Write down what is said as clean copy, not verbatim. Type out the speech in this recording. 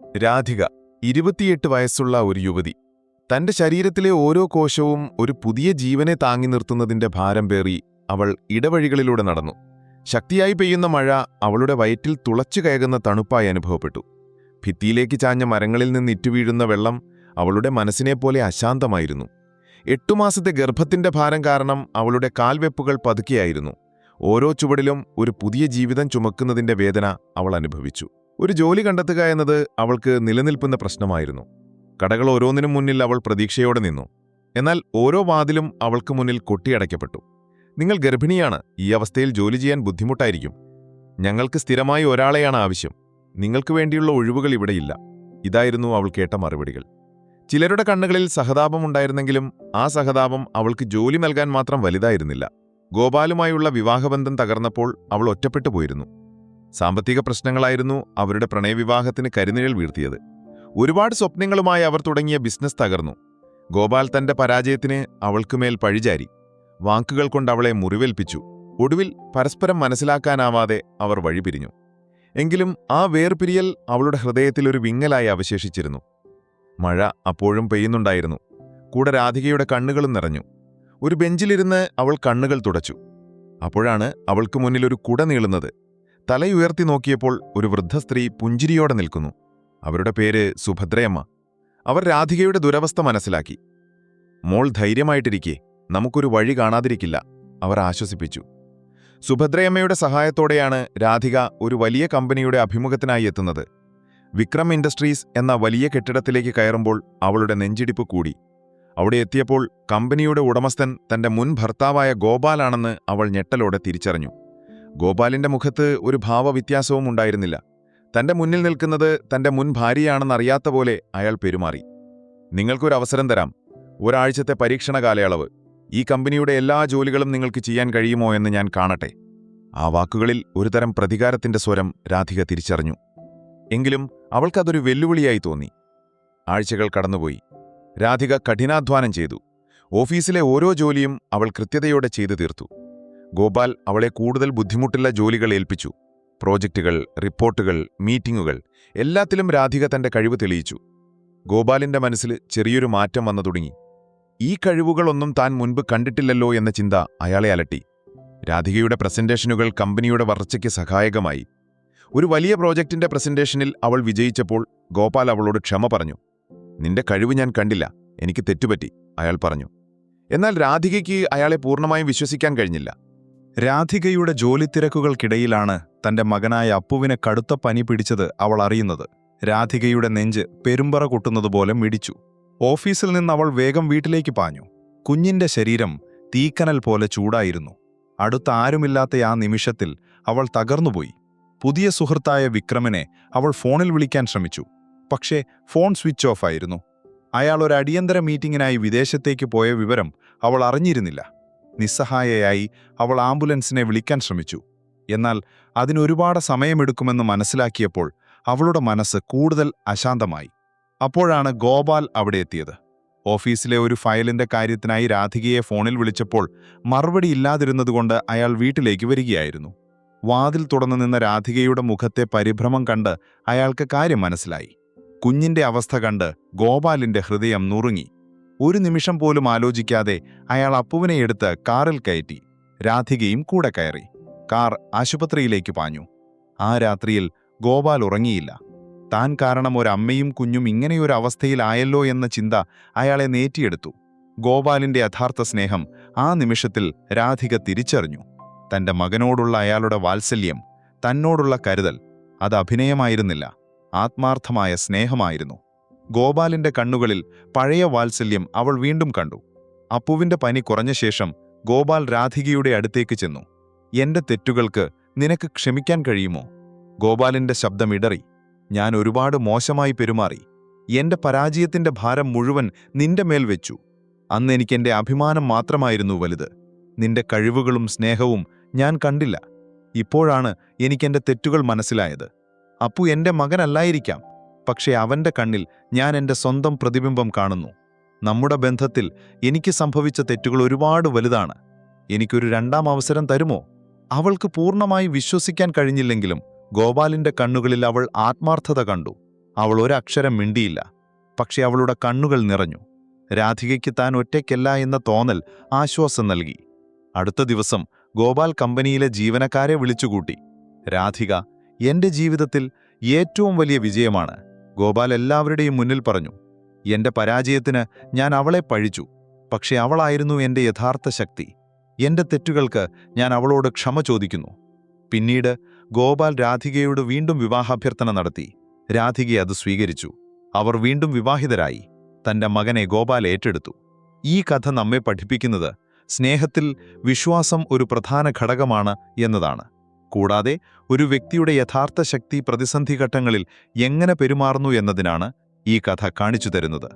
രാധിക 28 വയസ്സുള്ള ഒരു യുവതി. തന്റെ ശരീരത്തിലെ ഓരോ കോശവും ഒരു പുതിയ ജീവനെ താങ്ങി നിർത്തുന്നതിന്റെ ഭാരം പേറി അവൾ ഇടവഴികളിലൂടെ നടന്നു. ശക്തിയായി പെയ്യുന്ന മഴ അവളുടെ വയറ്റിൽ തുളച്ചു കയറുന്ന തണുപ്പായി അനുഭവപ്പെട്ടു. ഭിത്തിയിലേക്ക് ചാഞ്ഞ മരങ്ങളിൽ നിന്ന് ഇറ്റുവീഴുന്ന വെള്ളം അവളുടെ മനസ്സിനെപ്പോലെ അശാന്തമായിരുന്നു. 8 മാസത്തെ ഗർഭത്തിന്റെ ഭാരം കാരണം അവളുടെ കാൽവെപ്പുകൾ പതുക്കെയായിരുന്നു. ഓരോ ചുവടിലും ഒരു പുതിയ ജീവിതം ചുമക്കുന്നതിന്റെ വേദന അവൾ അനുഭവിച്ചു. ഒരു ജോലി കണ്ടെത്തുക എന്നത് അവൾക്ക് നിലനിൽക്കുന്ന പ്രശ്നമായിരുന്നു. കടകൾ ഓരോന്നിനും മുന്നിൽ അവൾ പ്രതീക്ഷയോടെ നിന്നു. എന്നാൽ ഓരോ വാതിലും അവൾക്ക് മുന്നിൽ കൊട്ടിയടയ്ക്കപ്പെട്ടു. നിങ്ങൾ ഗർഭിണിയാണ്, ഈ അവസ്ഥയിൽ ജോലി ചെയ്യാൻ ബുദ്ധിമുട്ടായിരിക്കും. ഞങ്ങൾക്ക് സ്ഥിരമായി ഒരാളെയാണ് ആവശ്യം. നിങ്ങൾക്ക് വേണ്ടിയുള്ള ഒഴിവുകൾ ഇവിടെയില്ല. ഇതായിരുന്നു അവൾ കേട്ട മറുപടികൾ. ചിലരുടെ കണ്ണുകളിൽ സഹതാപമുണ്ടായിരുന്നെങ്കിലും ആ സഹതാപം അവൾക്ക് ജോലി നൽകാൻ മാത്രം വലുതായിരുന്നില്ല. ഗോപാലുമായുള്ള വിവാഹബന്ധം തകർന്നപ്പോൾ അവൾ ഒറ്റപ്പെട്ടു പോയിരുന്നു. സാമ്പത്തിക പ്രശ്നങ്ങളായിരുന്നു അവരുടെ പ്രണയവിവാഹത്തിന് കരിനിഴൽ വീഴ്ത്തിയത്. ഒരുപാട് സ്വപ്നങ്ങളുമായി അവർ തുടങ്ങിയ ബിസിനസ് തകർന്നു. ഗോപാൽ തന്റെ പരാജയത്തിന് അവൾക്കുമേൽ പഴിചാരി. വാക്കുകൾ കൊണ്ട് അവളെ മുറിവേൽപ്പിച്ചു. ഒടുവിൽ പരസ്പരം മനസ്സിലാക്കാനാവാതെ അവർ വഴിപിരിഞ്ഞു. എങ്കിലും ആ വേർപിരിയൽ അവളുടെ ഹൃദയത്തിൽ ഒരു വിങ്ങലായി അവശേഷിച്ചിരുന്നു. മഴ അപ്പോഴും പെയ്യുന്നുണ്ടായിരുന്നു. കൂടെ രാധികയുടെ കണ്ണുകളും നിറഞ്ഞു. ഒരു ബെഞ്ചിലിരുന്ന് അവൾ കണ്ണുകൾ തുടച്ചു. അപ്പോഴാണ് അവൾക്ക് മുന്നിൽ ഒരു കുട നീളുന്നത്. തലയുയർത്തി നോക്കിയപ്പോൾ ഒരു വൃദ്ധ സ്ത്രീ പുഞ്ചിരിയോടെ നിൽക്കുന്നു. അവരുടെ പേര് സുഭദ്രയമ്മ. അവർ രാധികയുടെ ദുരവസ്ഥ മനസ്സിലാക്കി. മോൾ ധൈര്യമായിട്ടിരിക്കെ, നമുക്കൊരു വഴി കാണാതിരിക്കില്ല, അവർ ആശ്വസിപ്പിച്ചു. സുഭദ്രയമ്മയുടെ സഹായത്തോടെയാണ് രാധിക ഒരു വലിയ കമ്പനിയുടെ അഭിമുഖത്തിനായി എത്തുന്നത്. വിക്രം ഇൻഡസ്ട്രീസ് എന്ന വലിയ കെട്ടിടത്തിലേക്ക് കയറുമ്പോൾ അവളുടെ നെഞ്ചിടിപ്പ് കൂടി. അവിടെ എത്തിയപ്പോൾ കമ്പനിയുടെ ഉടമസ്ഥൻ തന്റെ മുൻ ഭർത്താവായ ഗോപാലാണെന്ന് അവൾ ഞെട്ടലോടെ തിരിച്ചറിഞ്ഞു. ഗോപാലിന്റെ മുഖത്ത് ഒരു ഭാവവ്യത്യാസവും ഉണ്ടായിരുന്നില്ല. തന്റെ മുന്നിൽ നിൽക്കുന്നത് തന്റെ മുൻ ഭാര്യയാണെന്നറിയാത്ത പോലെ അയാൾ പെരുമാറി. നിങ്ങൾക്കൊരു അവസരം തരാം, ഒരാഴ്ചത്തെ പരീക്ഷണ കാലയളവ്. ഈ കമ്പനിയുടെ എല്ലാ ജോലികളും നിങ്ങൾക്ക് ചെയ്യാൻ കഴിയുമോ എന്ന് ഞാൻ കാണട്ടെ. ആ വാക്കുകളിൽ ഒരുതരം പ്രതികാരത്തിന്റെ സ്വരം രാധിക തിരിച്ചറിഞ്ഞു. എങ്കിലും അവൾക്കതൊരു വെല്ലുവിളിയായി തോന്നി. ആഴ്ചകൾ കടന്നുപോയി. രാധിക കഠിനാധ്വാനം ചെയ്തു. ഓഫീസിലെ ഓരോ ജോലിയും അവൾ കൃത്യതയോടെ ചെയ്തു തീർത്തു. ഗോപാൽ അവളെ കൂടുതൽ ബുദ്ധിമുട്ടുള്ള ജോലികൾ ഏൽപ്പിച്ചു. പ്രോജക്റ്റുകൾ, റിപ്പോർട്ടുകൾ, മീറ്റിംഗുകൾ, എല്ലാത്തിലും രാധിക തന്റെ കഴിവ് തെളിയിച്ചു. ഗോപാലിന്റെ മനസ്സിൽ ചെറിയൊരു മാറ്റം വന്നു തുടങ്ങി. ഈ കഴിവുകളൊന്നും താൻ മുൻപ് കണ്ടിട്ടില്ലല്ലോ എന്ന ചിന്ത അയാളെ അലട്ടി. രാധികയുടെ പ്രസന്റേഷനുകൾ കമ്പനിയുടെ വളർച്ചയ്ക്ക് സഹായകമായി. ഒരു വലിയ പ്രോജക്റ്റിന്റെ പ്രസന്റേഷനിൽ അവൾ വിജയിച്ചപ്പോൾ ഗോപാൽ അവളോട് ക്ഷമ പറഞ്ഞു. നിന്റെ കഴിവ് ഞാൻ കണ്ടില്ല, എനിക്ക് തെറ്റുപറ്റി, അയാൾ പറഞ്ഞു. എന്നാൽ രാധികയ്ക്ക് അയാളെ പൂർണ്ണമായും വിശ്വസിക്കാൻ കഴിഞ്ഞില്ല. രാധികയുടെ ജോലിത്തിരക്കുകൾക്കിടയിലാണ് തന്റെ മകനായ അപ്പുവിനെ കടുത്ത പനി പിടിച്ചത് അവൾ അറിയുന്നത്. രാധികയുടെ നെഞ്ച് പെരുമ്പറ കൊട്ടുന്നതുപോലെ മിടിച്ചു. ഓഫീസിൽ നിന്ന് അവൾ വേഗം വീട്ടിലേക്ക് പാഞ്ഞു. കുഞ്ഞിന്റെ ശരീരം തീക്കനൽ പോലെ ചൂടായിരുന്നു. അടുത്ത ആരുമില്ലാത്ത ആ നിമിഷത്തിൽ അവൾ തകർന്നുപോയി. പുതിയ സുഹൃത്തായ വിക്രമിനെ അവൾ ഫോണിൽ വിളിക്കാൻ ശ്രമിച്ചു. പക്ഷേ ഫോൺ സ്വിച്ച് ഓഫ് ആയിരുന്നു. അയാൾ ഒരു അടിയന്തര മീറ്റിംഗിനായി വിദേശത്തേക്ക് പോയ വിവരം അവൾ അറിഞ്ഞിരുന്നില്ല. നിസ്സഹായയായി അവൾ ആംബുലൻസിനെ വിളിക്കാൻ ശ്രമിച്ചു. എന്നാൽ അതിനൊരുപാട് സമയമെടുക്കുമെന്ന് മനസ്സിലാക്കിയപ്പോൾ അവളുടെ മനസ്സ് കൂടുതൽ അശാന്തമായി. അപ്പോഴാണ് ഗോപാൽ അവിടെ എത്തിയത്. ഓഫീസിലെ ഒരു ഫയലിന്റെ കാര്യത്തിനായി രാധികയെ ഫോണിൽ വിളിച്ചപ്പോൾ മറുപടിയില്ലാതിരുന്നതുകൊണ്ട് അയാൾ വീട്ടിലേക്ക് വരികയായിരുന്നു. വാതിൽ തുറന്നു നിന്ന രാധികയുടെ മുഖത്തെ പരിഭ്രമം കണ്ട് അയാൾക്ക് കാര്യം മനസ്സിലായി. കുഞ്ഞിന്റെ അവസ്ഥ കണ്ട് ഗോപാലിന്റെ ഹൃദയം നുറുങ്ങി. ഒരു നിമിഷം പോലും ആലോചിക്കാതെ അയാൾ അപ്പുവിനെ എടുത്ത് കാറിൽ കയറ്റി. രാധികയും കൂടെ കയറി. കാർ ആശുപത്രിയിലേക്ക് പാഞ്ഞു. ആ രാത്രിയിൽ ഗോപാൽ ഉറങ്ങിയില്ല. താൻ കാരണം ഒരമ്മയും കുഞ്ഞും ഇങ്ങനെയൊരു അവസ്ഥയിലായല്ലോ എന്ന ചിന്ത അയാളെ നേറ്റിയെടുത്തു. ഗോപാലിന്റെ യഥാർത്ഥ സ്നേഹം ആ നിമിഷത്തിൽ രാധിക തിരിച്ചറിഞ്ഞു. തന്റെ മകനോടുള്ള അയാളുടെ വാത്സല്യം, തന്നോടുള്ള കരുതൽ, അത് അഭിനയമായിരുന്നില്ല, ആത്മാർത്ഥമായ സ്നേഹമായിരുന്നു. ഗോപാലിന്റെ കണ്ണുകളിൽ പഴയ വാത്സല്യം അവൾ വീണ്ടും കണ്ടു. അപ്പുവിന്റെ പനി കുറഞ്ഞ ശേഷം ഗോപാൽ രാധികയുടെ അടുത്തേക്ക് ചെന്നു. എന്റെ തെറ്റുകൾക്ക് നിനക്ക് ക്ഷമിക്കാൻ കഴിയുമോ? ഗോപാലിന്റെ ശബ്ദം ഇടറി. ഞാൻ ഒരുപാട് മോശമായി പെരുമാറി. എന്റെ പരാജയത്തിന്റെ ഭാരം മുഴുവൻ നിന്റെ മേൽ വെച്ചു. അന്ന് എനിക്കെന്റെ അഭിമാനം മാത്രമായിരുന്നു വലുത്. നിന്റെ കഴിവുകളും സ്നേഹവും ഞാൻ കണ്ടില്ല. ഇപ്പോഴാണ് എനിക്കെന്റെ തെറ്റുകൾ മനസ്സിലായത്. അപ്പു എന്റെ മകനല്ലായിരിക്കാം, പക്ഷേ അവന്റെ കണ്ണിൽ ഞാൻ എന്റെ സ്വന്തം പ്രതിബിംബം കാണുന്നു. നമ്മുടെ ബന്ധത്തിൽ എനിക്ക് സംഭവിച്ച തെറ്റുകൾ ഒരുപാട് വലുതാണ്. എനിക്കൊരു രണ്ടാം അവസരം തരുമോ? അവൾക്ക് പൂർണ്ണമായി വിശ്വസിക്കാൻ കഴിഞ്ഞില്ലെങ്കിലും ഗോപാലിന്റെ കണ്ണുകളിൽ അവൾ ആത്മാർത്ഥത കണ്ടു. അവൾ ഒരക്ഷരം മിണ്ടിയില്ല. പക്ഷെ അവളുടെ കണ്ണുകൾ നിറഞ്ഞു. രാധികയ്ക്ക് താൻ ഒറ്റയ്ക്കല്ല എന്ന തോന്നൽ ആശ്വാസം നൽകി. അടുത്ത ദിവസം ഗോപാൽ കമ്പനിയിലെ ജീവനക്കാരെ വിളിച്ചുകൂട്ടി. രാധിക എന്റെ ജീവിതത്തിൽ ഏറ്റവും വലിയ വിജയമാണ്, ഗോപാൽ എല്ലാവരുടെയും മുന്നിൽ പറഞ്ഞു. എന്റെ പരാജയത്തിന് ഞാൻ അവളെ പഴിച്ചു, പക്ഷെ അവളായിരുന്നു എന്റെ യഥാർത്ഥ ശക്തി. എന്റെ തെറ്റുകൾക്ക് ഞാൻ അവളോട് ക്ഷമ ചോദിക്കുന്നു. പിന്നീട് ഗോപാൽ രാധികയോട് വീണ്ടും വിവാഹാഭ്യർത്ഥന നടത്തി. രാധിക അത് സ്വീകരിച്ചു. അവർ വീണ്ടും വിവാഹിതരായി. തന്റെ മകനെ ഗോപാൽ ഏറ്റെടുത്തു. ഈ കഥ നമ്മെ പഠിപ്പിക്കുന്നത് സ്നേഹത്തിൽ വിശ്വാസം ഒരു പ്രധാന ഘടകമാണ് എന്നതാണ്. കൂടാതെ ഒരു വ്യക്തിയുടെ യഥാർത്ഥ ശക്തി പ്രതിസന്ധിഘട്ടങ്ങളിൽ എങ്ങനെ പെരുമാറുന്നു എന്നതിനാണ് ഈ കഥ കാണിച്ചു തരുന്നത്.